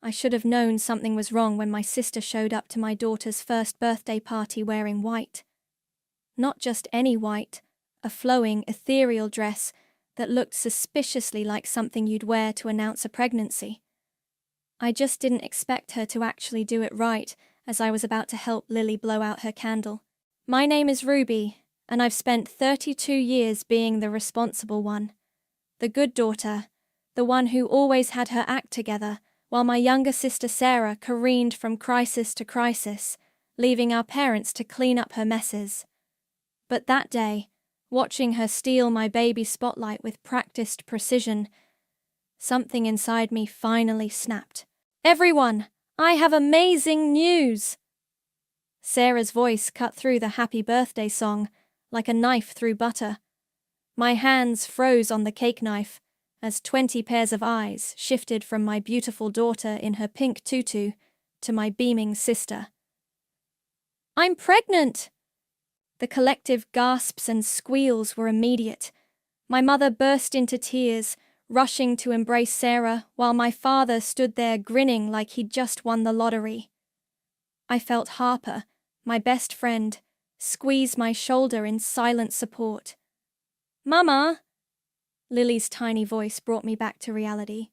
I should have known something was wrong when my sister showed up to my daughter's first birthday party wearing white. Not just any white, a flowing, ethereal dress that looked suspiciously like something you'd wear to announce a pregnancy. I just didn't expect her to actually do it right as I was about to help Lily blow out her candle. My name is Ruby, and I've spent 32 years being the responsible one. The good daughter, the one who always had her act together, while my younger sister Sarah careened from crisis to crisis, leaving our parents to clean up her messes. But that day, watching her steal my baby's spotlight with practiced precision, something inside me finally snapped. "Everyone, I have amazing news!" Sarah's voice cut through the happy birthday song like a knife through butter. My hands froze on the cake knife as 20 pairs of eyes shifted from my beautiful daughter in her pink tutu to my beaming sister. "I'm pregnant!" The collective gasps and squeals were immediate. My mother burst into tears, rushing to embrace Sarah, while my father stood there grinning like he'd just won the lottery. I felt Harper, my best friend, squeeze my shoulder in silent support. "Mama!" Lily's tiny voice brought me back to reality.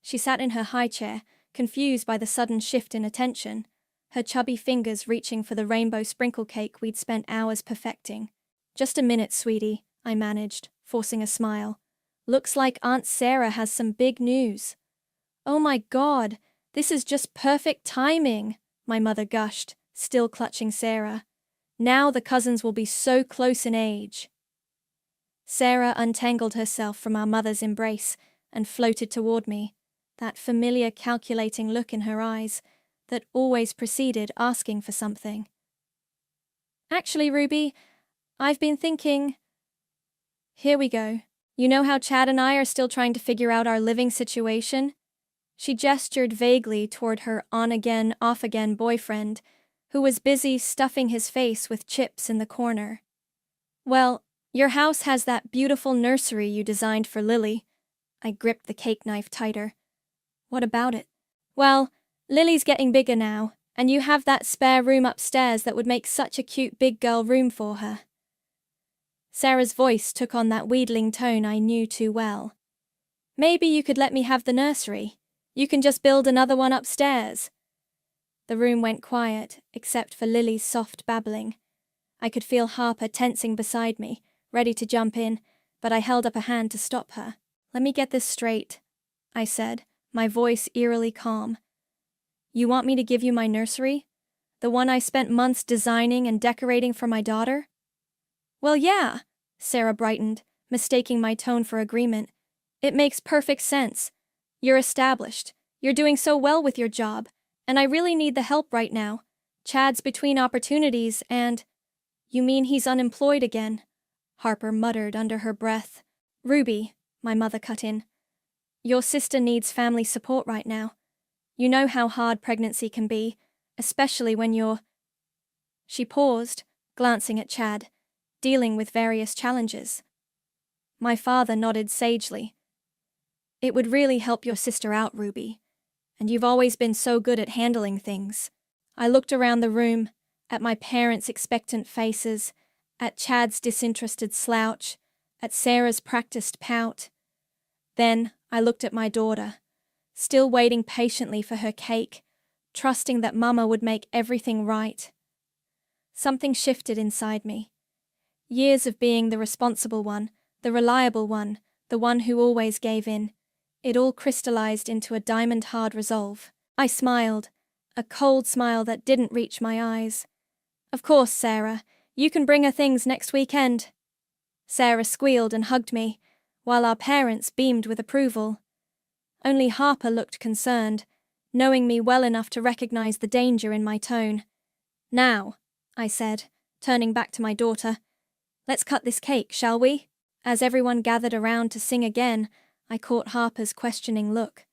She sat in her high chair, confused by the sudden shift in attention, her chubby fingers reaching for the rainbow sprinkle cake we'd spent hours perfecting. "Just a minute, sweetie," I managed, forcing a smile. "Looks like Aunt Sarah has some big news." "Oh my God, this is just perfect timing," my mother gushed, still clutching Sarah. "Now the cousins will be so close in age." Sarah untangled herself from our mother's embrace and floated toward me, that familiar calculating look in her eyes that always preceded asking for something. "Actually, Ruby, I've been thinking..." "Here we go. You know how Chad and I are still trying to figure out our living situation?" She gestured vaguely toward her on-again, off-again boyfriend, who was busy stuffing his face with chips in the corner. "Well, your house has that beautiful nursery you designed for Lily." I gripped the cake knife tighter. "What about it?" "Well, Lily's getting bigger now, and you have that spare room upstairs that would make such a cute big girl room for her." Sarah's voice took on that wheedling tone I knew too well. "Maybe you could let me have the nursery. You can just build another one upstairs." The room went quiet, except for Lily's soft babbling. I could feel Harper tensing beside me, ready to jump in, but I held up a hand to stop her. "Let me get this straight," I said, my voice eerily calm. "You want me to give you my nursery? The one I spent months designing and decorating for my daughter?" "Well, yeah," Sarah brightened, mistaking my tone for agreement. "It makes perfect sense. You're established. You're doing so well with your job, and I really need the help right now. Chad's between opportunities and..." "You mean he's unemployed again?" Harper muttered under her breath. "Ruby," my mother cut in, "your sister needs family support right now. You know how hard pregnancy can be, especially when you're..." She paused, glancing at Chad, dealing with various challenges. My father nodded sagely. "It would really help your sister out, Ruby. And you've always been so good at handling things." I looked around the room, at my parents' expectant faces, at Chad's disinterested slouch, at Sarah's practiced pout. Then I looked at my daughter, still waiting patiently for her cake, trusting that Mama would make everything right. Something shifted inside me. Years of being the responsible one, the reliable one, the one who always gave in. It all crystallized into a diamond-hard resolve. I smiled, a cold smile that didn't reach my eyes. "Of course, Sarah. You can bring her things next weekend." Sarah squealed and hugged me, while our parents beamed with approval. Only Harper looked concerned, knowing me well enough to recognize the danger in my tone. "Now," I said, turning back to my daughter, "let's cut this cake, shall we?" As everyone gathered around to sing again, I caught Harper's questioning look.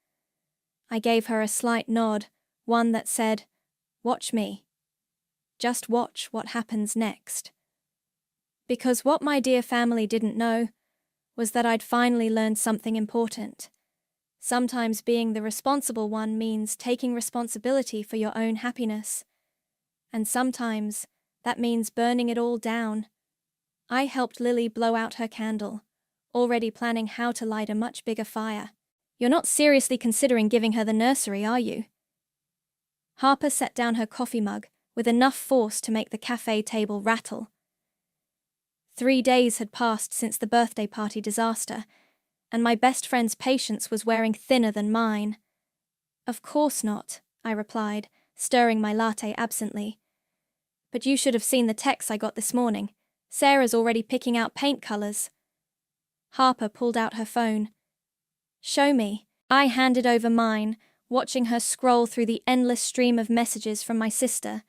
I gave her a slight nod, one that said, "Watch me. Just watch what happens next." Because what my dear family didn't know was that I'd finally learned something important. Sometimes being the responsible one means taking responsibility for your own happiness. And sometimes that means burning it all down. I helped Lily blow out her candle, already planning how to light a much bigger fire. You're not seriously considering giving her the nursery, are you? Harper set down her coffee mug with enough force to make the cafe table rattle. 3 days had passed since the birthday party disaster, and my best friend's patience was wearing thinner than mine. Of course not, I replied, stirring my latte absently. But you should have seen the text I got this morning. Sarah's already picking out paint colors. Harper pulled out her phone. Show me. I handed over mine, watching her scroll through the endless stream of messages from my sister.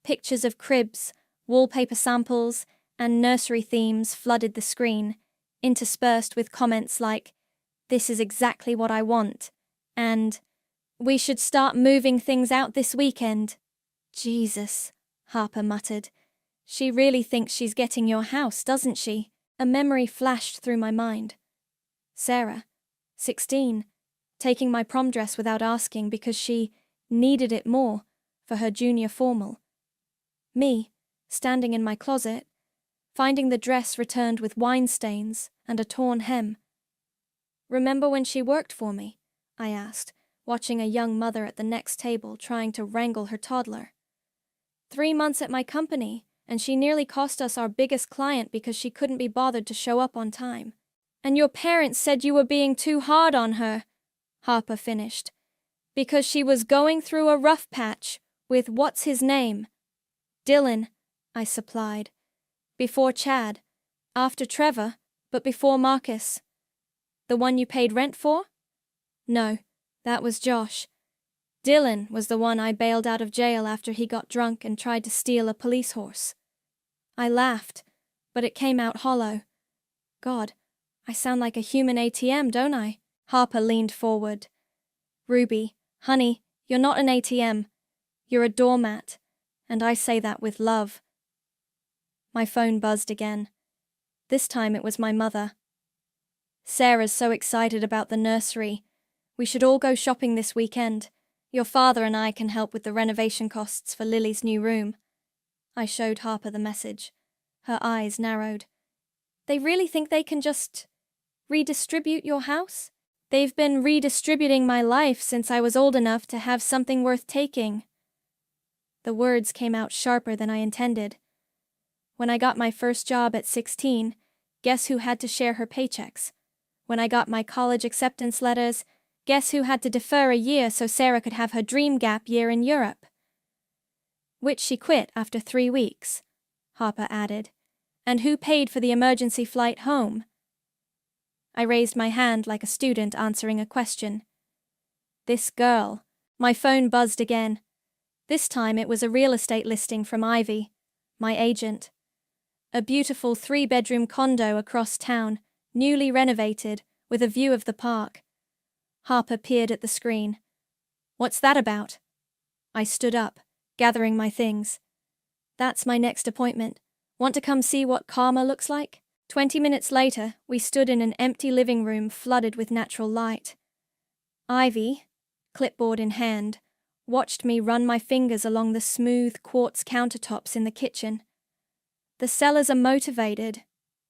Pictures of cribs, wallpaper samples, and nursery themes flooded the screen, interspersed with comments like, "This is exactly what I want," and "We should start moving things out this weekend." Jesus, Harper muttered. She really thinks she's getting your house, doesn't she? A memory flashed through my mind. Sarah, 16, taking my prom dress without asking because she needed it more for her junior formal. Me, standing in my closet, finding the dress returned with wine stains and a torn hem. Remember when she worked for me? I asked, watching a young mother at the next table trying to wrangle her toddler. 3 months at my company, and she nearly cost us our biggest client because she couldn't be bothered to show up on time. And your parents said you were being too hard on her, Harper finished, because she was going through a rough patch with what's his name? Dylan, I supplied. Before Chad, after Trevor, but before Marcus. The one you paid rent for? No, that was Josh. Dylan was the one I bailed out of jail after he got drunk and tried to steal a police horse. I laughed, but it came out hollow. God, I sound like a human ATM, don't I? Harper leaned forward. Ruby, honey, you're not an ATM. You're a doormat, and I say that with love. My phone buzzed again. This time it was my mother. Sarah's so excited about the nursery. We should all go shopping this weekend. Your father and I can help with the renovation costs for Lily's new room. I showed Harper the message. Her eyes narrowed. They really think they can just redistribute your house? They've been redistributing my life since I was old enough to have something worth taking. The words came out sharper than I intended. When I got my first job at 16, guess who had to share her paychecks? When I got my college acceptance letters, guess who had to defer a year so Sarah could have her dream gap year in Europe? Which she quit after 3 weeks, Harper added. And who paid for the emergency flight home? I raised my hand like a student answering a question. This girl. My phone buzzed again. This time it was a real estate listing from Ivy, my agent. A beautiful 3-bedroom condo across town, newly renovated, with a view of the park. Harper peered at the screen. What's that about? I stood up, gathering my things. That's my next appointment. Want to come see what karma looks like? 20 minutes later, we stood in an empty living room flooded with natural light. Ivy, clipboard in hand, watched me run my fingers along the smooth quartz countertops in the kitchen. The sellers are motivated,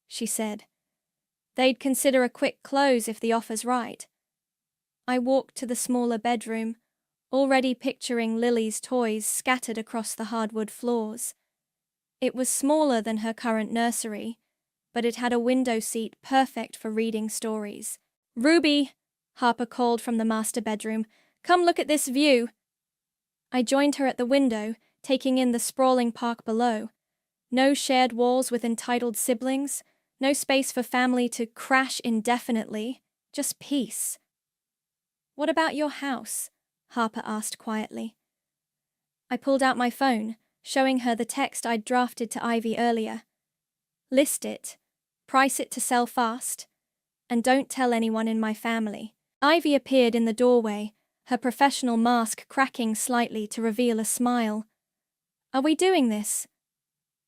she said. They'd consider a quick close if the offer's right. I walked to the smaller bedroom, already picturing Lily's toys scattered across the hardwood floors. It was smaller than her current nursery, but it had a window seat perfect for reading stories. Ruby, Harper called from the master bedroom, come look at this view. I joined her at the window, taking in the sprawling park below. No shared walls with entitled siblings, no space for family to crash indefinitely, just peace. What about your house? Harper asked quietly. I pulled out my phone, showing her the text I'd drafted to Ivy earlier. List it, price it to sell fast, and don't tell anyone in my family. Ivy appeared in the doorway, her professional mask cracking slightly to reveal a smile. Are we doing this?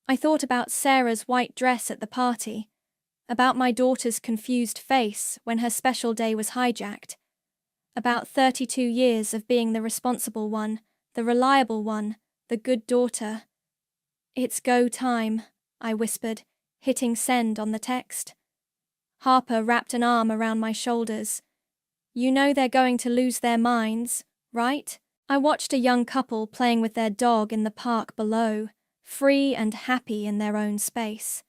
I thought about Sarah's white dress at the party, about my daughter's confused face when her special day was hijacked. About 32 years of being the responsible one, the reliable one, the good daughter. It's go time, I whispered, hitting send on the text. Harper wrapped an arm around my shoulders. You know they're going to lose their minds, right? I watched a young couple playing with their dog in the park below, free and happy in their own space.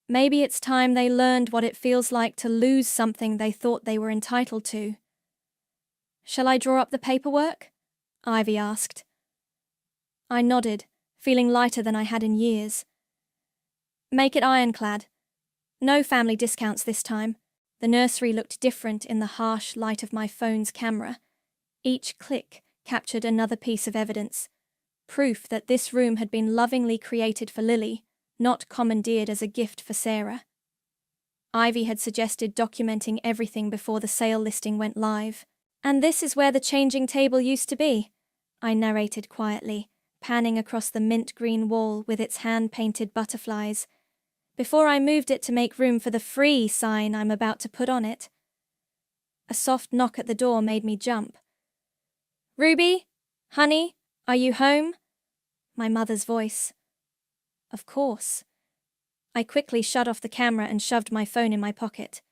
Maybe it's time they learned what it feels like to lose something they thought they were entitled to. Shall I draw up the paperwork? Ivy asked. I nodded, feeling lighter than I had in years. Make it ironclad. No family discounts this time. The nursery looked different in the harsh light of my phone's camera. Each click captured another piece of evidence, proof that this room had been lovingly created for Lily, not commandeered as a gift for Sarah. Ivy had suggested documenting everything before the sale listing went live. And this is where the changing table used to be, I narrated quietly, panning across the mint green wall with its hand-painted butterflies, before I moved it to make room for the free sign I'm about to put on it. A soft knock at the door made me jump. Ruby? Honey? Are you home? My mother's voice. Of course. I quickly shut off the camera and shoved my phone in my pocket.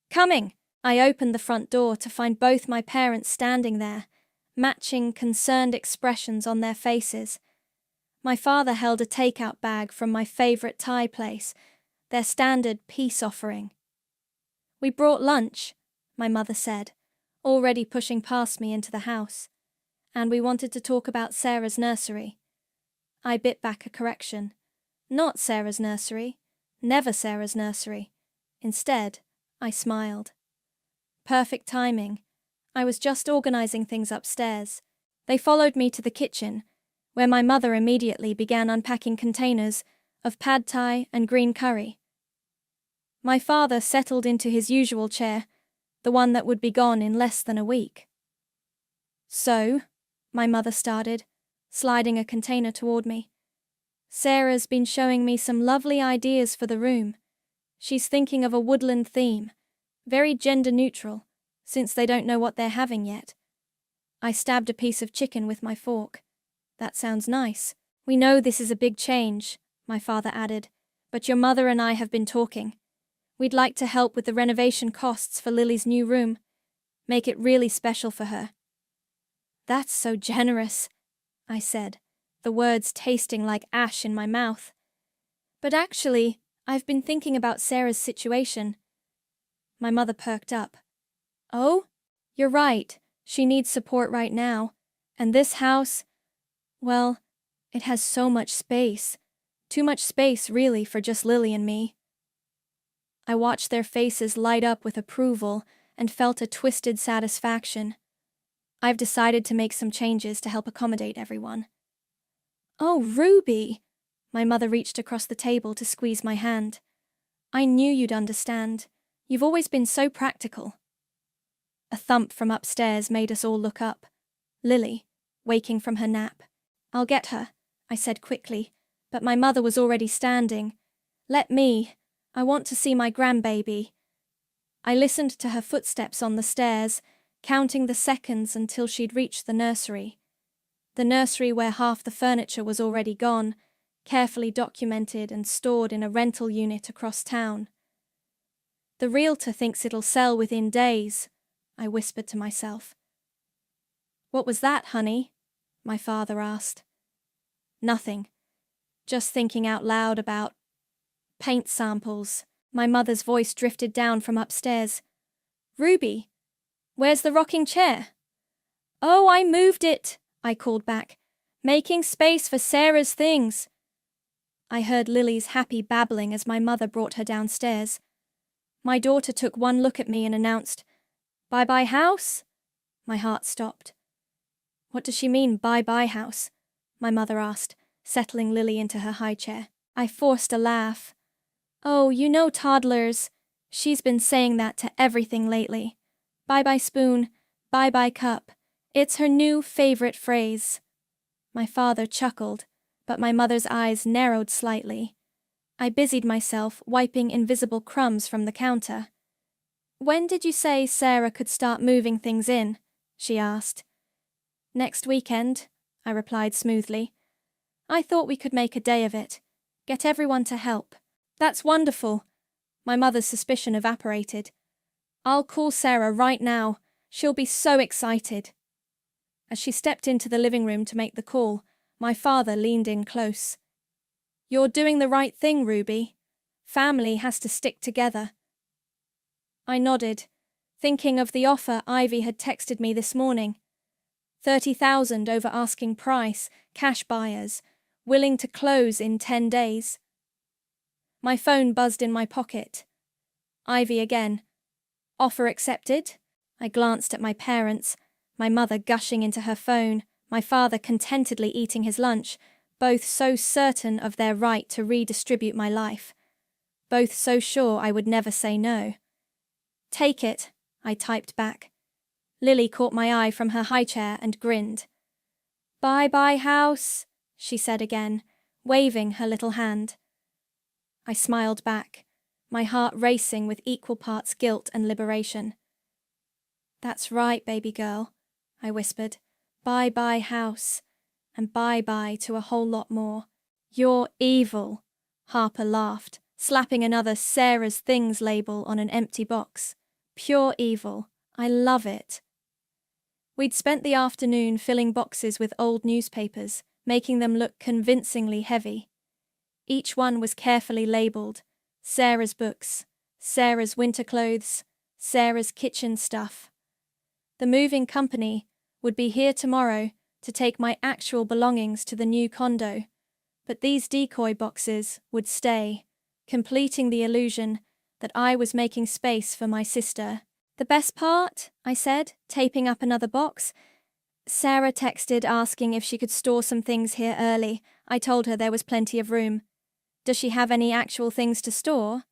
Coming! I opened the front door to find both my parents standing there, matching concerned expressions on their faces. My father held a takeout bag from my favorite Thai place, their standard peace offering. We brought lunch, my mother said, already pushing past me into the house, and we wanted to talk about Sarah's nursery. I bit back a correction. Not Sarah's nursery, never Sarah's nursery. Instead, I smiled. Perfect timing. I was just organizing things upstairs. They followed me to the kitchen, where my mother immediately began unpacking containers of pad thai and green curry. My father settled into his usual chair, the one that would be gone in less than a week. So, my mother started, sliding a container toward me. Sarah's been showing me some lovely ideas for the room. She's thinking of a woodland theme, very gender-neutral, since they don't know what they're having yet. I stabbed a piece of chicken with my fork. That sounds nice. We know this is a big change, my father added, but your mother and I have been talking. We'd like to help with the renovation costs for Lily's new room. Make it really special for her. That's so generous, I said, the words tasting like ash in my mouth. But actually, I've been thinking about Sarah's situation. My mother perked up. Oh? You're right. She needs support right now. And this house, well, it has so much space. Too much space, really, for just Lily and me. I watched their faces light up with approval and felt a twisted satisfaction. I've decided to make some changes to help accommodate everyone. Oh, Ruby! My mother reached across the table to squeeze my hand. I knew you'd understand. You've always been so practical. A thump from upstairs made us all look up. Lily, waking from her nap. I'll get her, I said quickly, but my mother was already standing. Let me. I want to see my grandbaby. I listened to her footsteps on the stairs, counting the seconds until she'd reached the nursery. The nursery where half the furniture was already gone, carefully documented and stored in a rental unit across town. The realtor thinks it'll sell within days, I whispered to myself. What was that, honey? My father asked. Nothing. Just thinking out loud about paint samples. My mother's voice drifted down from upstairs. Ruby, where's the rocking chair? Oh, I moved it, I called back, making space for Sarah's things. I heard Lily's happy babbling as my mother brought her downstairs. My daughter took one look at me and announced, Bye-bye house? My heart stopped. What does she mean, bye-bye house? My mother asked, settling Lily into her high chair. I forced a laugh. Oh, you know toddlers. She's been saying that to everything lately. Bye-bye spoon, bye-bye cup. It's her new favorite phrase. My father chuckled, but my mother's eyes narrowed slightly. I busied myself wiping invisible crumbs from the counter. When did you say Sarah could start moving things in? She asked. Next weekend, I replied smoothly. I thought we could make a day of it. Get everyone to help. That's wonderful. My mother's suspicion evaporated. I'll call Sarah right now. She'll be so excited. As she stepped into the living room to make the call, my father leaned in close. You're doing the right thing, Ruby. Family has to stick together. I nodded, thinking of the offer Ivy had texted me this morning. 30,000 over asking price, cash buyers, willing to close in 10 days. My phone buzzed in my pocket. Ivy again. Offer accepted? I glanced at my parents, my mother gushing into her phone, my father contentedly eating his lunch, both so certain of their right to redistribute my life. Both so sure I would never say no. Take it, I typed back. Lily caught my eye from her high chair and grinned. Bye-bye, house, she said again, waving her little hand. I smiled back, my heart racing with equal parts guilt and liberation. That's right, baby girl, I whispered. Bye-bye, house, and bye-bye to a whole lot more. You're evil, Harper laughed, slapping another Sarah's Things label on an empty box. Pure evil. I love it. We'd spent the afternoon filling boxes with old newspapers, making them look convincingly heavy. Each one was carefully labelled. Sarah's books, Sarah's winter clothes, Sarah's kitchen stuff. The moving company would be here tomorrow to take my actual belongings to the new condo, but these decoy boxes would stay, completing the illusion that I was making space for my sister. The best part, I said, taping up another box. Sarah texted asking if she could store some things here early. I told her there was plenty of room. Does she have any actual things to store?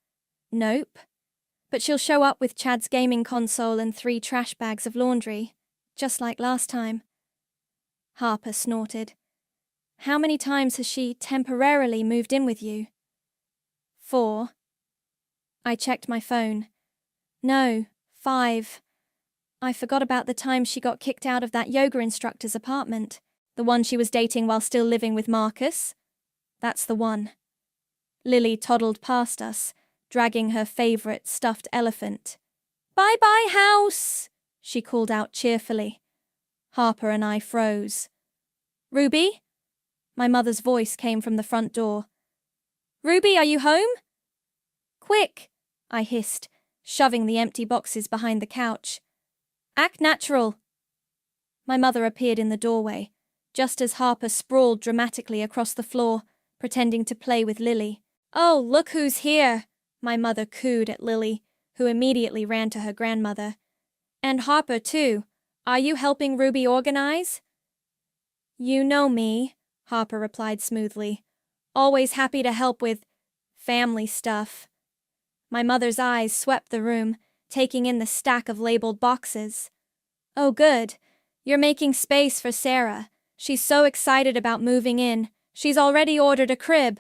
Nope. But she'll show up with Chad's gaming console and 3 trash bags of laundry, just like last time. Harper snorted. How many times has she temporarily moved in with you? 4. I checked my phone. No, 5. I forgot about the time she got kicked out of that yoga instructor's apartment. The one she was dating while still living with Marcus? That's the one. Lily toddled past us, dragging her favourite stuffed elephant. Bye-bye, house, she called out cheerfully. Harper and I froze. Ruby? My mother's voice came from the front door. Ruby, are you home? Quick, I hissed, shoving the empty boxes behind the couch. Act natural. My mother appeared in the doorway, just as Harper sprawled dramatically across the floor, pretending to play with Lily. Oh, look who's here, my mother cooed at Lily, who immediately ran to her grandmother. And Harper, too. Are you helping Ruby organize? You know me, Harper replied smoothly. Always happy to help with family stuff. My mother's eyes swept the room, taking in the stack of labeled boxes. Oh, good. You're making space for Sarah. She's so excited about moving in. She's already ordered a crib.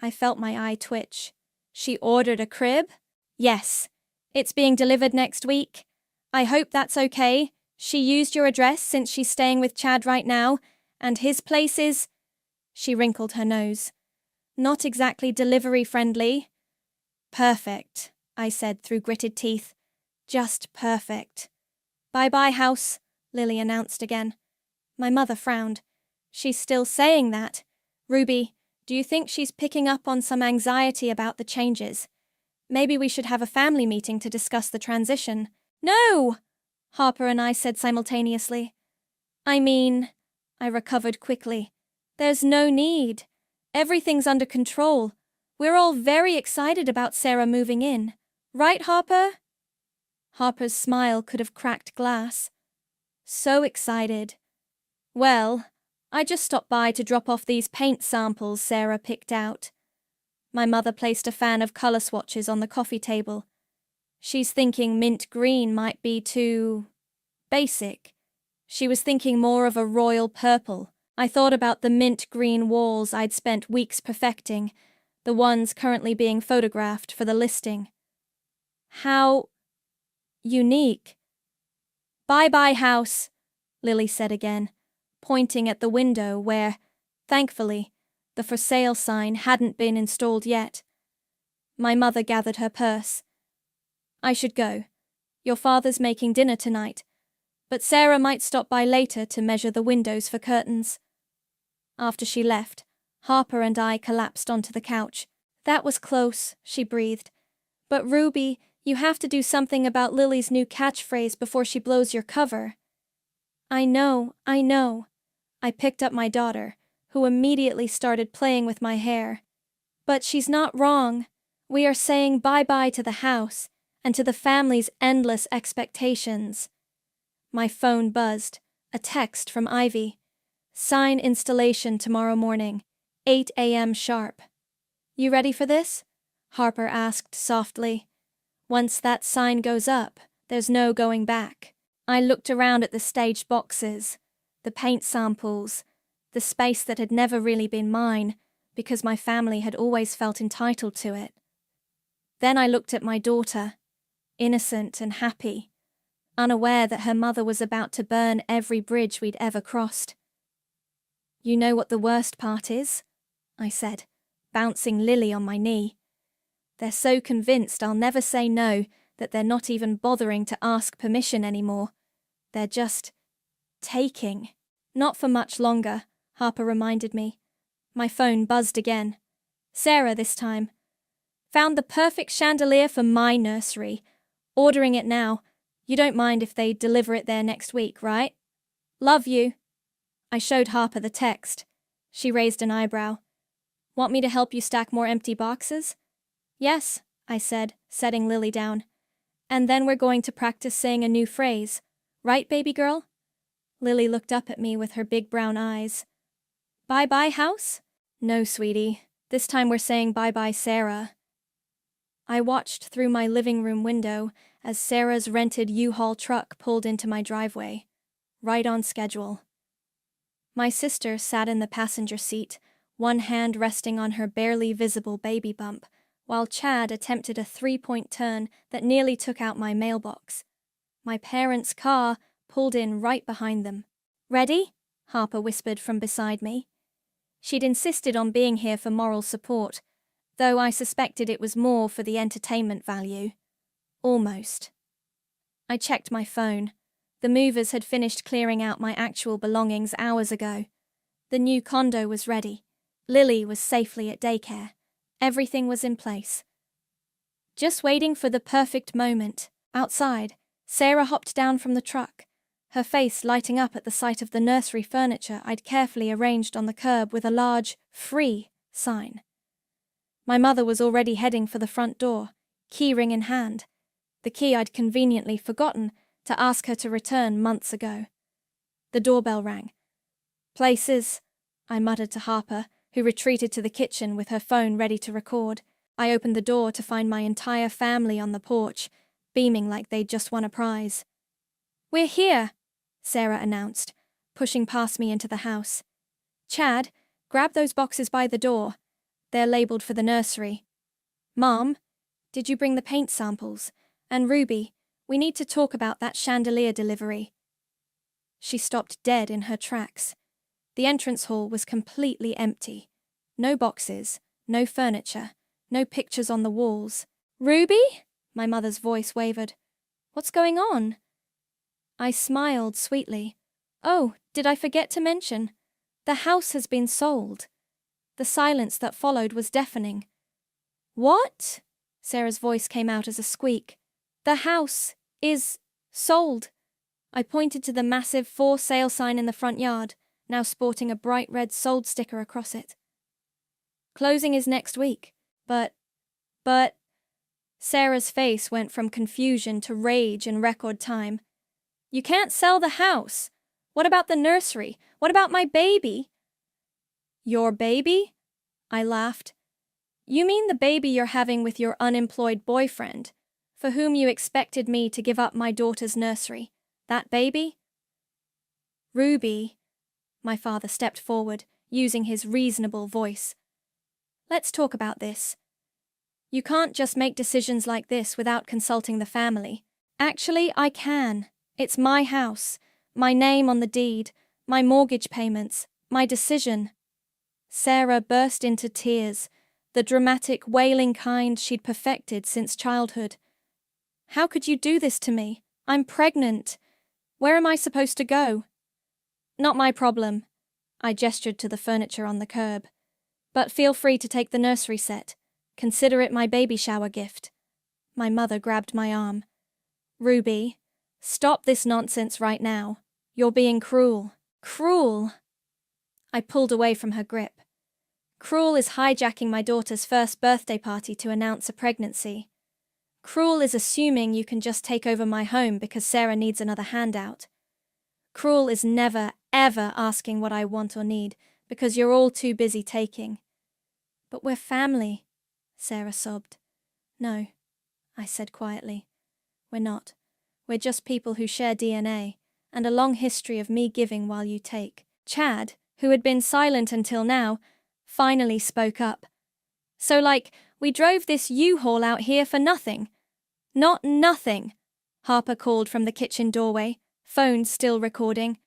I felt my eye twitch. She ordered a crib? Yes. It's being delivered next week. I hope that's okay. She used your address since she's staying with Chad right now, and his place is... She wrinkled her nose. Not exactly delivery-friendly. Perfect, I said through gritted teeth. Just perfect. Bye-bye, house, Lily announced again. My mother frowned. She's still saying that. Ruby, do you think she's picking up on some anxiety about the changes? Maybe we should have a family meeting to discuss the transition. No! Harper and I said simultaneously. I mean, I recovered quickly. There's no need. Everything's under control. We're all very excited about Sarah moving in. Right, Harper? Harper's smile could have cracked glass. So excited. Well, I just stopped by to drop off these paint samples Sarah picked out. My mother placed a fan of colour swatches on the coffee table. She's thinking mint green might be too... basic. She was thinking more of a royal purple. I thought about the mint green walls I'd spent weeks perfecting, the ones currently being photographed for the listing. How unique. Bye-bye, house, Lily said again, pointing at the window where, thankfully, the for sale sign hadn't been installed yet. My mother gathered her purse. I should go. Your father's making dinner tonight, but Sarah might stop by later to measure the windows for curtains. After she left, Harper and I collapsed onto the couch. That was close, she breathed. But Ruby, you have to do something about Lily's new catchphrase before she blows your cover. I know. I picked up my daughter, who immediately started playing with my hair. But she's not wrong. We are saying bye-bye to the house and to the family's endless expectations. My phone buzzed, a text from Ivy. Sign installation tomorrow morning, 8 a.m. sharp. You ready for this? Harper asked softly. Once that sign goes up, there's no going back. I looked around at the staged boxes, the paint samples, the space that had never really been mine because my family had always felt entitled to it. Then I looked at my daughter, innocent and happy, unaware that her mother was about to burn every bridge we'd ever crossed. You know what the worst part is? I said, bouncing Lily on my knee. They're so convinced I'll never say no that they're not even bothering to ask permission anymore. They're just taking. Not for much longer, Harper reminded me. My phone buzzed again. Sarah this time. Found the perfect chandelier for my nursery. Ordering it now. You don't mind if they deliver it there next week, right? Love you. I showed Harper the text. She raised an eyebrow. Want me to help you stack more empty boxes? Yes, I said, setting Lily down. And then we're going to practice saying a new phrase. Right, baby girl? Lily looked up at me with her big brown eyes. Bye-bye, house? No, sweetie. This time we're saying bye-bye, Sarah. I watched through my living room window as Sarah's rented U-Haul truck pulled into my driveway. Right on schedule. My sister sat in the passenger seat, one hand resting on her barely visible baby bump, while Chad attempted a three-point turn that nearly took out my mailbox. My parents' car pulled in right behind them. Ready? Harper whispered from beside me. She'd insisted on being here for moral support, though I suspected it was more for the entertainment value. Almost. I checked my phone. The movers had finished clearing out my actual belongings hours ago. The new condo was ready. Lily was safely at daycare. Everything was in place. Just waiting for the perfect moment. Outside, Sarah hopped down from the truck, her face lighting up at the sight of the nursery furniture I'd carefully arranged on the curb with a large, "Free" sign. My mother was already heading for the front door, keyring in hand, the key I'd conveniently forgotten to ask her to return months ago. The doorbell rang. Places, I muttered to Harper, who retreated to the kitchen with her phone ready to record. I opened the door to find my entire family on the porch, beaming like they'd just won a prize. We're here, Sarah announced, pushing past me into the house. Chad, grab those boxes by the door. They're labeled for the nursery. Mom, did you bring the paint samples? And Ruby, we need to talk about that chandelier delivery. She stopped dead in her tracks. The entrance hall was completely empty. No boxes, no furniture, no pictures on the walls. Ruby? My mother's voice wavered. What's going on? I smiled sweetly. Oh, did I forget to mention? The house has been sold. The silence that followed was deafening. What? Sarah's voice came out as a squeak. The house is sold. I pointed to the massive for sale sign in the front yard, now sporting a bright red sold sticker across it. Closing is next week, but... Sarah's face went from confusion to rage in record time. You can't sell the house. What about the nursery? What about my baby? Your baby? I laughed. You mean the baby you're having with your unemployed boyfriend, for whom you expected me to give up my daughter's nursery? That baby? Ruby, my father stepped forward, using his reasonable voice. Let's talk about this. You can't just make decisions like this without consulting the family, Actually, I can. It's my house, my name on the deed, my mortgage payments, my decision. Sarah burst into tears, the dramatic, wailing kind she'd perfected since childhood. How could you do this to me? I'm pregnant. Where am I supposed to go? Not my problem. I gestured to the furniture on the curb. But feel free to take the nursery set. Consider it my baby shower gift. My mother grabbed my arm. Ruby, stop this nonsense right now. You're being cruel. Cruel? I pulled away from her grip. Cruel is hijacking my daughter's first birthday party to announce a pregnancy. Cruel is assuming you can just take over my home because Sarah needs another handout. Cruel is never, ever asking what I want or need because you're all too busy taking. But we're family, Sarah sobbed. No, I said quietly. We're not. We're just people who share DNA and a long history of me giving while you take. Chad, who had been silent until now, finally spoke up. So we drove this U-Haul out here for nothing. Not nothing, Harper called from the kitchen doorway, phone still recording.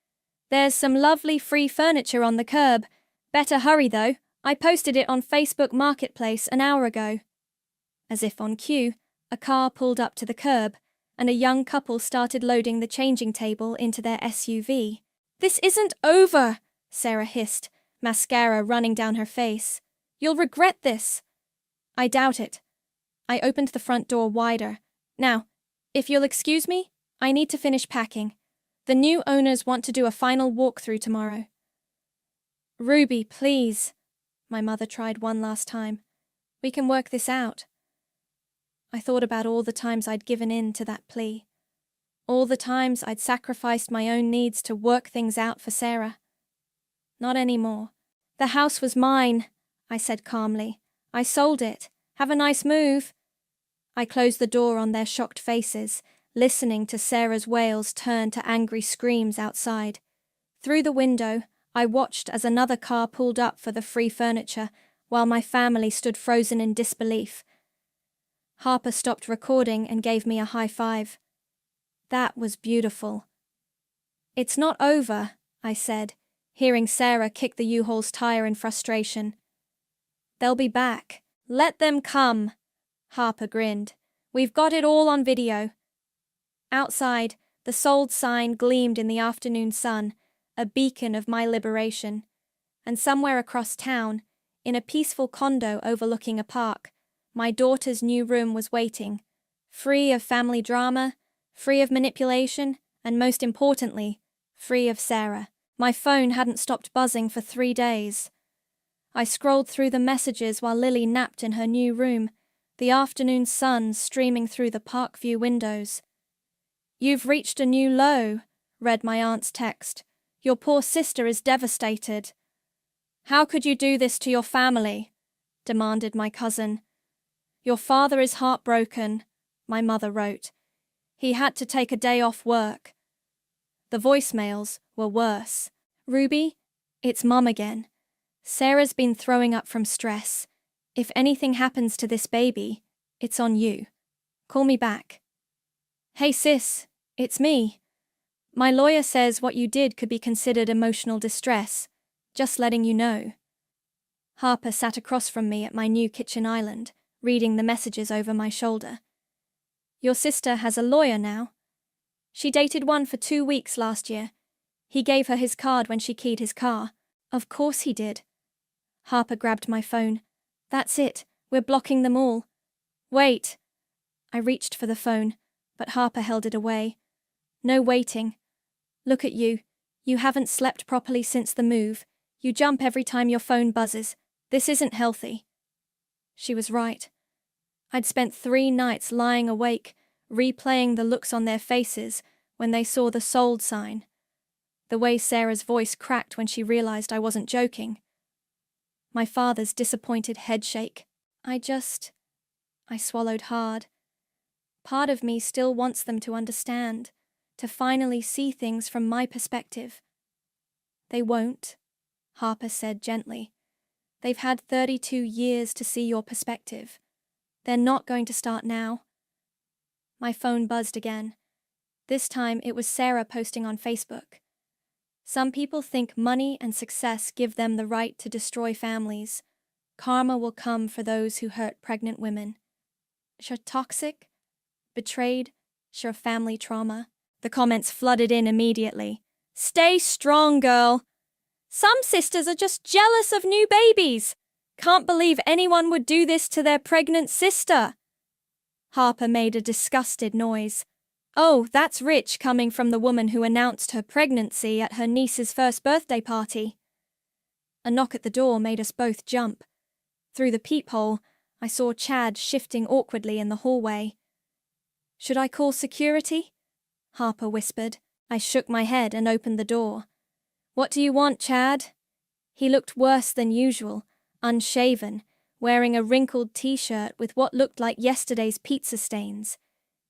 There's some lovely free furniture on the curb. Better hurry though, I posted it on Facebook Marketplace an hour ago. As if on cue, a car pulled up to the curb, and a young couple started loading the changing table into their SUV. This isn't over, Sarah hissed, mascara running down her face. You'll regret this. I doubt it. I opened the front door wider. Now, if you'll excuse me, I need to finish packing. The new owners want to do a final walkthrough tomorrow. Ruby, please. My mother tried one last time. We can work this out. I thought about all the times I'd given in to that plea. All the times I'd sacrificed my own needs to work things out for Sarah. Not anymore. The house was mine, I said calmly. I sold it. Have a nice move. I closed the door on their shocked faces, listening to Sarah's wails turn to angry screams outside. Through the window, I watched as another car pulled up for the free furniture, while my family stood frozen in disbelief. Harper stopped recording and gave me a high five. That was beautiful. It's not over, I said, hearing Sarah kick the U-Haul's tire in frustration. They'll be back. Let them come. Harper grinned. We've got it all on video. Outside, the sold sign gleamed in the afternoon sun, a beacon of my liberation. And somewhere across town, in a peaceful condo overlooking a park, my daughter's new room was waiting, free of family drama, free of manipulation, and most importantly, free of Sarah. My phone hadn't stopped buzzing for 3 days. I scrolled through the messages while Lily napped in her new room, the afternoon sun streaming through the Parkview windows. You've reached a new low, read my aunt's text. Your poor sister is devastated. How could you do this to your family? Demanded my cousin. Your father is heartbroken, my mother wrote. He had to take a day off work. The voicemails were worse. Ruby, it's Mum again. Sarah's been throwing up from stress. If anything happens to this baby, it's on you. Call me back. Hey sis, it's me. My lawyer says what you did could be considered emotional distress. Just letting you know. Harper sat across from me at my new kitchen island, reading the messages over my shoulder. Your sister has a lawyer now. She dated one for 2 weeks last year. He gave her his card when she keyed his car. Of course he did. Harper grabbed my phone. That's it. We're blocking them all. Wait. I reached for the phone, but Harper held it away. No waiting. Look at you. You haven't slept properly since the move. You jump every time your phone buzzes. This isn't healthy. She was right. I'd spent 3 nights lying awake, replaying the looks on their faces when they saw the sold sign. The way Sarah's voice cracked when she realized I wasn't joking. My father's disappointed headshake. I swallowed hard. Part of me still wants them to understand, to finally see things from my perspective. They won't, Harper said gently. They've had 32 years to see your perspective. They're not going to start now. My phone buzzed again. This time it was Sarah posting on Facebook. Some people think money and success give them the right to destroy families. Karma will come for those who hurt pregnant women. Sure toxic, betrayed, sure family trauma. The comments flooded in immediately. Stay strong, girl. Some sisters are just jealous of new babies. Can't believe anyone would do this to their pregnant sister. Harper made a disgusted noise. Oh, that's rich coming from the woman who announced her pregnancy at her niece's first birthday party. A knock at the door made us both jump. Through the peephole, I saw Chad shifting awkwardly in the hallway. Should I call security? Harper whispered. I shook my head and opened the door. What do you want, Chad? He looked worse than usual, unshaven, wearing a wrinkled t-shirt with what looked like yesterday's pizza stains.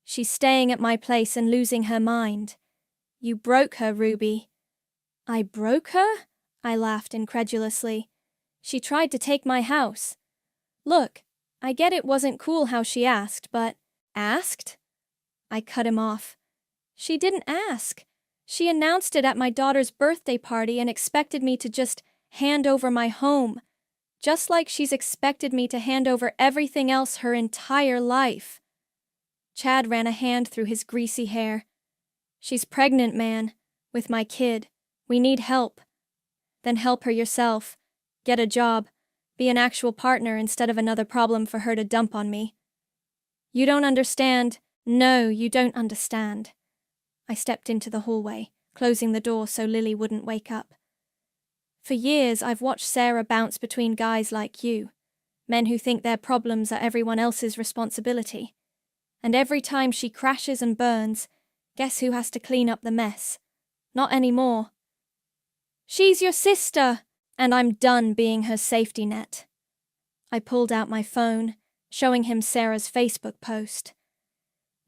She's staying at my place and losing her mind. You broke her, Ruby. I broke her? I laughed incredulously. She tried to take my house. Look, I get it wasn't cool how she asked, but… Asked? I cut him off. She didn't ask. She announced it at my daughter's birthday party and expected me to just hand over my home, just like she's expected me to hand over everything else her entire life. Chad ran a hand through his greasy hair. She's pregnant, man, with my kid. We need help. Then help her yourself. Get a job. Be an actual partner instead of another problem for her to dump on me. You don't understand. No, you don't understand. I stepped into the hallway, closing the door so Lily wouldn't wake up. For years, I've watched Sarah bounce between guys like you, men who think their problems are everyone else's responsibility. And every time she crashes and burns, guess who has to clean up the mess? Not anymore. She's your sister, and I'm done being her safety net. I pulled out my phone, showing him Sarah's Facebook post.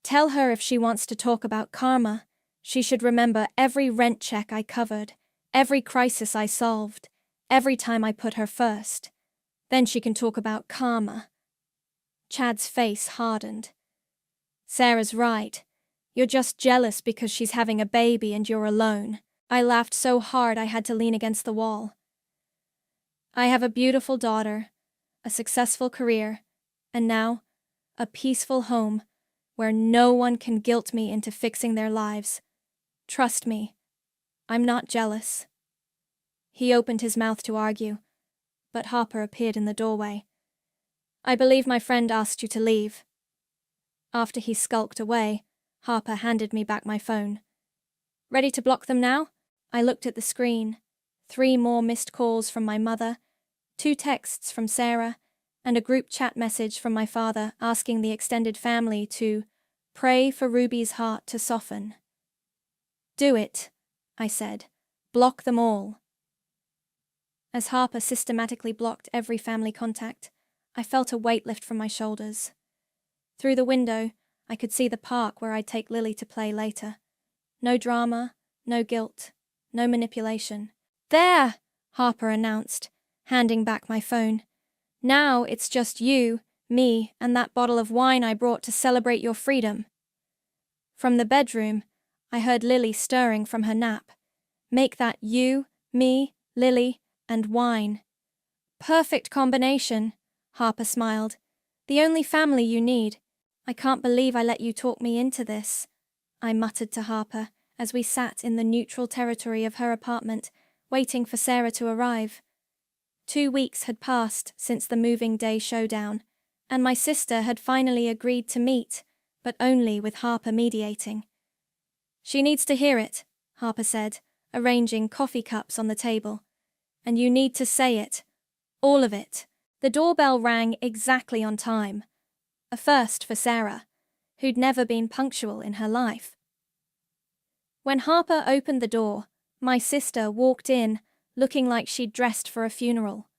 Tell her if she wants to talk about karma, she should remember every rent check I covered, every crisis I solved, every time I put her first. Then she can talk about karma. Chad's face hardened. Sarah's right. You're just jealous because she's having a baby and you're alone. I laughed so hard I had to lean against the wall. I have a beautiful daughter, a successful career, and now, a peaceful home where no one can guilt me into fixing their lives. Trust me, I'm not jealous. He opened his mouth to argue, but Harper appeared in the doorway. I believe my friend asked you to leave. After he skulked away, Harper handed me back my phone. Ready to block them now? I looked at the screen. 3 more missed calls from my mother, 2 texts from Sarah, and a group chat message from my father asking the extended family to pray for Ruby's heart to soften. Do it, I said. Block them all. As Harper systematically blocked every family contact, I felt a weight lift from my shoulders. Through the window, I could see the park where I'd take Lily to play later. No drama, no guilt, no manipulation. There, Harper announced, handing back my phone. Now it's just you, me, and that bottle of wine I brought to celebrate your freedom. From the bedroom, I heard Lily stirring from her nap. Make that you, me, Lily, and wine. Perfect combination, Harper smiled. The only family you need. I can't believe I let you talk me into this, I muttered to Harper as we sat in the neutral territory of her apartment, waiting for Sarah to arrive. 2 weeks had passed since the moving day showdown, and my sister had finally agreed to meet, but only with Harper mediating. She needs to hear it, Harper said, arranging coffee cups on the table. And you need to say it. All of it. The doorbell rang exactly on time. A first for Sarah, who'd never been punctual in her life. When Harper opened the door, my sister walked in, looking like she'd dressed for a funeral.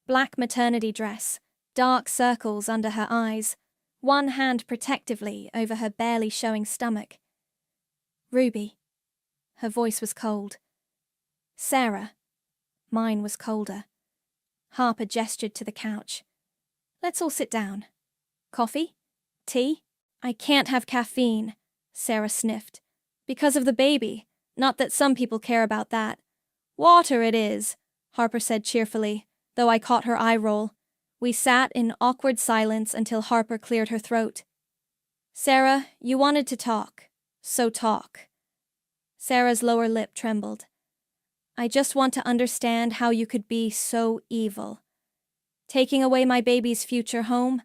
Black maternity dress, dark circles under her eyes, one hand protectively over her barely showing stomach. Ruby. Her voice was cold. Sarah. Mine was colder. Harper gestured to the couch. Let's all sit down. Coffee? Tea? I can't have caffeine, Sarah sniffed, Because of the baby. Not that some people care about that. Water it is, Harper said cheerfully, though I caught her eye roll. We sat in awkward silence until Harper cleared her throat. Sarah, you wanted to talk. So talk. Sarah's lower lip trembled. I just want to understand how you could be so evil. Taking away my baby's future home?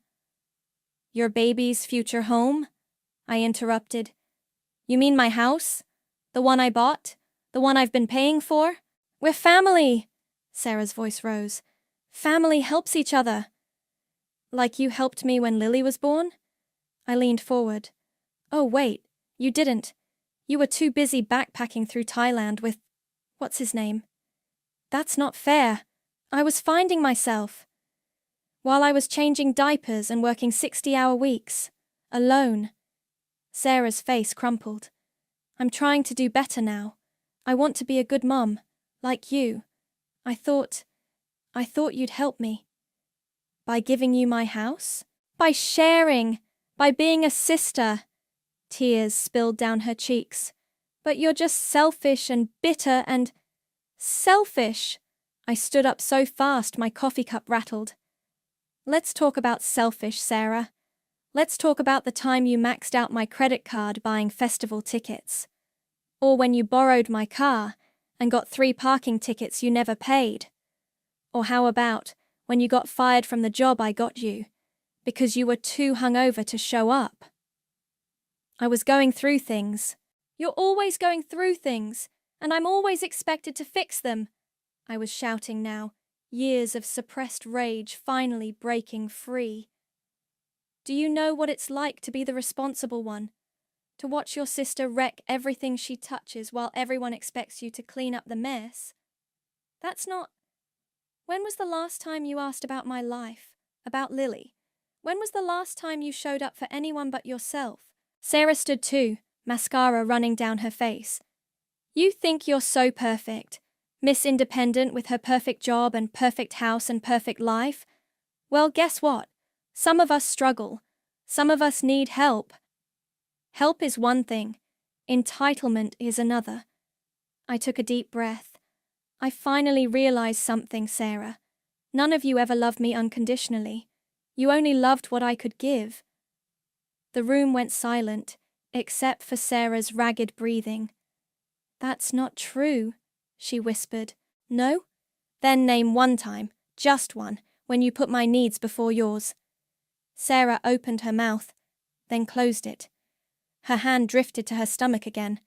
Your baby's future home? I interrupted. You mean my house? The one I bought? The one I've been paying for? We're family! Sarah's voice rose. Family helps each other. Like you helped me when Lily was born? I leaned forward. Oh, wait, you didn't. You were too busy backpacking through Thailand with… what's his name? That's not fair. I was finding myself. While I was changing diapers and working 60-hour weeks. Alone. Sarah's face crumpled. I'm trying to do better now. I want to be a good mum, like you. I thought you'd help me. By giving you my house? By sharing. By being a sister. Tears spilled down her cheeks. But you're just selfish and bitter and… Selfish! I stood up so fast my coffee cup rattled. Let's talk about selfish, Sarah. Let's talk about the time you maxed out my credit card buying festival tickets. Or when you borrowed my car and got 3 parking tickets you never paid. Or how about when you got fired from the job I got you, because you were too hungover to show up? I was going through things. You're always going through things, and I'm always expected to fix them. I was shouting now, years of suppressed rage finally breaking free. Do you know what it's like to be the responsible one? To watch your sister wreck everything she touches while everyone expects you to clean up the mess? That's not… When was the last time you asked about my life? About Lily? When was the last time you showed up for anyone but yourself? Sarah stood too, mascara running down her face. You think you're so perfect. Miss Independent with her perfect job and perfect house and perfect life? Well, guess what? Some of us struggle. Some of us need help. Help is one thing. Entitlement is another. I took a deep breath. I finally realized something, Sarah. None of you ever loved me unconditionally. You only loved what I could give. The room went silent, except for Sarah's ragged breathing. That's not true, she whispered. No? Then name one time, just one, when you put my needs before yours. Sarah opened her mouth, then closed it. Her hand drifted to her stomach again,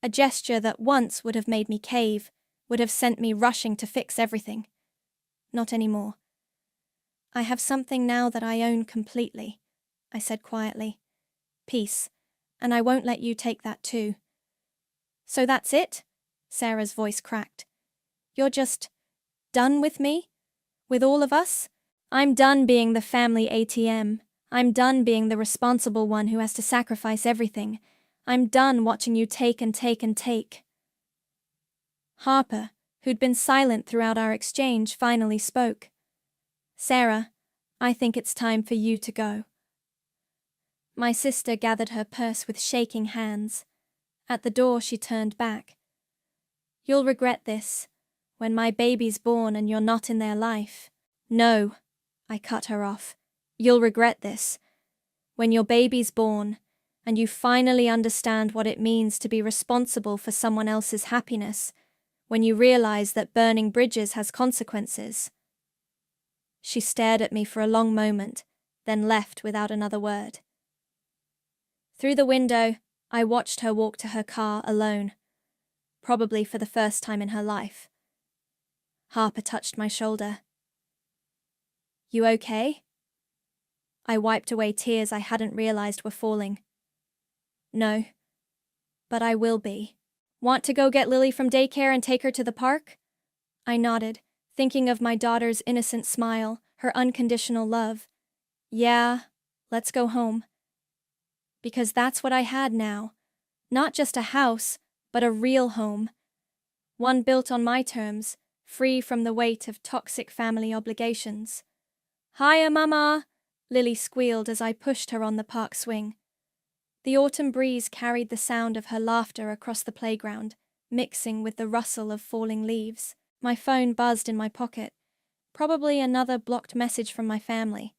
a gesture that once would have made me cave, would have sent me rushing to fix everything. Not anymore. I have something now that I own completely, I said quietly. Peace, and I won't let you take that too. So that's it? Sarah's voice cracked. You're just done with me? With all of us? I'm done being the family ATM. I'm done being the responsible one who has to sacrifice everything. I'm done watching you take and take and take. Harper, who'd been silent throughout our exchange, finally spoke. Sarah, I think it's time for you to go. My sister gathered her purse with shaking hands. At the door she turned back. You'll regret this, when my baby's born and you're not in their life. No, I cut her off. You'll regret this, when your baby's born and you finally understand what it means to be responsible for someone else's happiness, when you realize that burning bridges has consequences. She stared at me for a long moment, then left without another word. Through the window, I watched her walk to her car alone, probably for the first time in her life. Harper touched my shoulder. You okay? I wiped away tears I hadn't realized were falling. No, but I will be. Want to go get Lily from daycare and take her to the park? I nodded, thinking of my daughter's innocent smile, her unconditional love. Yeah, let's go home. Because that's what I had now. Not just a house, but a real home. One built on my terms, free from the weight of toxic family obligations. Hiya, Mama! Lily squealed as I pushed her on the park swing. The autumn breeze carried the sound of her laughter across the playground, mixing with the rustle of falling leaves. My phone buzzed in my pocket. Probably another blocked message from my family.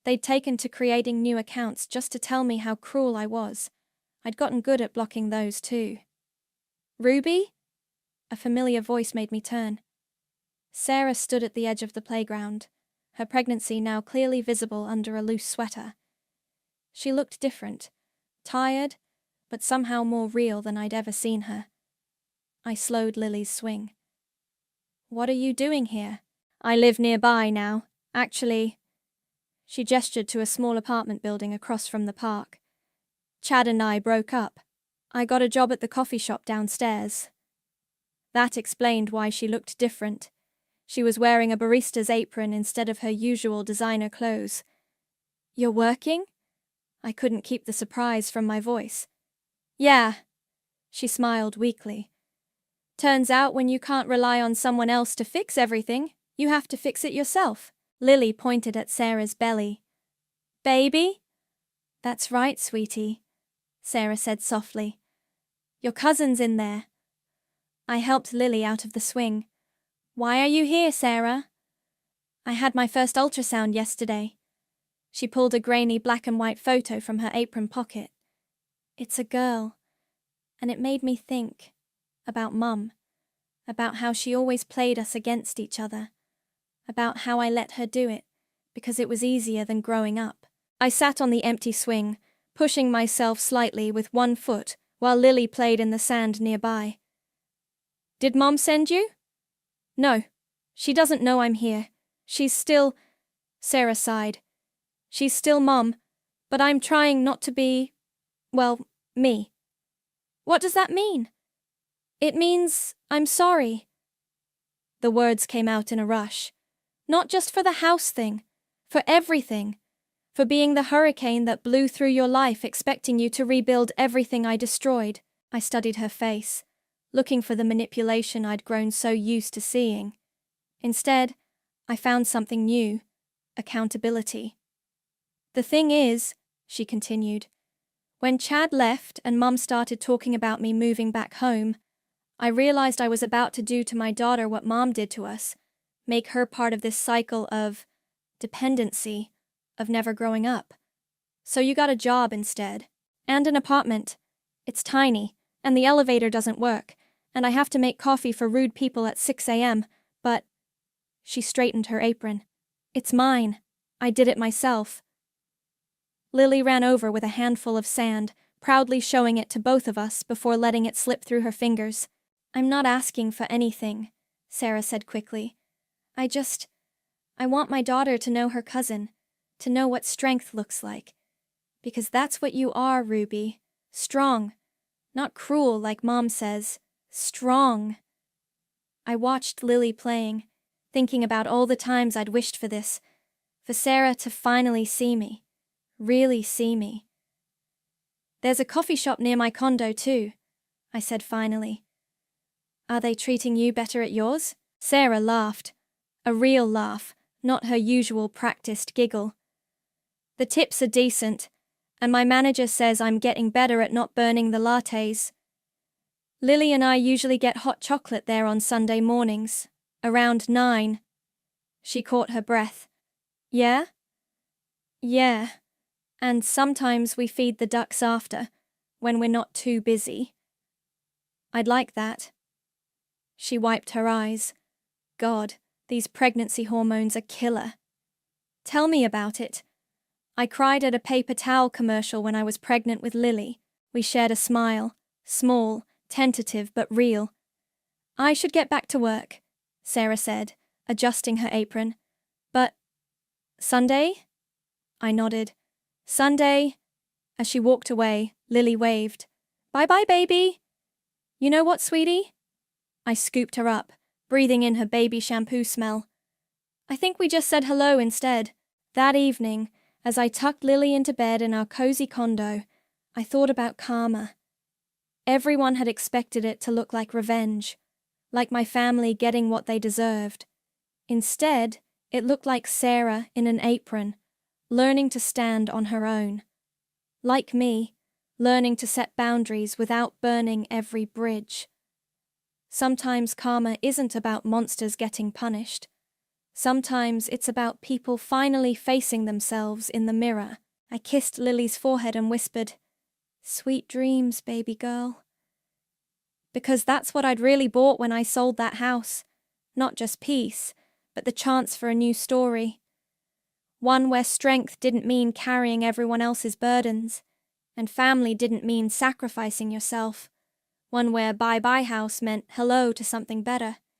They'd taken to creating new accounts just to tell me how cruel I was. I'd gotten good at blocking those too. Ruby? A familiar voice made me turn. Sarah stood at the edge of the playground, her pregnancy now clearly visible under a loose sweater. She looked different, tired, but somehow more real than I'd ever seen her. I slowed Lily's swing. "What are you doing here?" "I live nearby now, actually." She gestured to a small apartment building across from the park. "Chad and I broke up. I got a job at the coffee shop downstairs." That explained why she looked different. She was wearing a barista's apron instead of her usual designer clothes. "You're working?" I couldn't keep the surprise from my voice. "Yeah." She smiled weakly. "Turns out when you can't rely on someone else to fix everything, you have to fix it yourself." Lily pointed at Sarah's belly. "Baby?" "That's right, sweetie," Sarah said softly. "Your cousin's in there." I helped Lily out of the swing. "Why are you here, Sarah?" "I had my first ultrasound yesterday." She pulled a grainy black and white photo from her apron pocket. "It's a girl." And it made me think about Mum, about how she always played us against each other, about how I let her do it because it was easier than growing up. I sat on the empty swing, pushing myself slightly with one foot while Lily played in the sand nearby. "Did Mom send you?" "No. She doesn't know I'm here. She's still..." Sarah sighed. "She's still Mom, but I'm trying not to be, well, me." "What does that mean?" "It means I'm sorry." The words came out in a rush. "Not just for the house thing, for everything. For being the hurricane that blew through your life expecting you to rebuild everything I destroyed." I studied her face, looking for the manipulation I'd grown so used to seeing. Instead, I found something new: accountability. "The thing is," she continued, "when Chad left and Mum started talking about me moving back home, I realized I was about to do to my daughter what Mom did to us, make her part of this cycle of dependency, of never growing up. So you got a job instead. And an apartment. It's tiny, and the elevator doesn't work, and I have to make coffee for rude people at 6 a.m., but..." She straightened her apron. "It's mine. I did it myself." Lily ran over with a handful of sand, proudly showing it to both of us before letting it slip through her fingers. "I'm not asking for anything," Sarah said quickly. I want my daughter to know her cousin, to know what strength looks like. Because that's what you are, Ruby. Strong. Not cruel like Mom says. Strong." I watched Lily playing, thinking about all the times I'd wished for this, for Sarah to finally see me. Really see me. "There's a coffee shop near my condo too," I said finally. "Are they treating you better at yours?" Sarah laughed. A real laugh, not her usual practiced giggle. "The tips are decent, and my manager says I'm getting better at not burning the lattes. Lily and I usually get hot chocolate there on Sunday mornings, around 9. She caught her breath. "Yeah?" "Yeah. And sometimes we feed the ducks after, when we're not too busy." "I'd like that." She wiped her eyes. God, these pregnancy hormones are killer. "Tell me about it." "I cried at a paper towel commercial when I was pregnant with Lily." We shared a smile, small, tentative but real. "I should get back to work," Sarah said, adjusting her apron. "But Sunday?" I nodded. "Sunday." As she walked away, Lily waved. "Bye-bye, baby." "You know what, sweetie?" I scooped her up, breathing in her baby shampoo smell. "I think we just said hello instead." That evening, as I tucked Lily into bed in our cozy condo, I thought about karma. Everyone had expected it to look like revenge, like my family getting what they deserved. Instead, it looked like Sarah in an apron, learning to stand on her own. Like me, learning to set boundaries without burning every bridge. Sometimes karma isn't about monsters getting punished. Sometimes it's about people finally facing themselves in the mirror. I kissed Lily's forehead and whispered, "Sweet dreams, baby girl." Because that's what I'd really bought when I sold that house. Not just peace, but the chance for a new story. One where strength didn't mean carrying everyone else's burdens, and family didn't mean sacrificing yourself. One where bye-bye house meant hello to something better.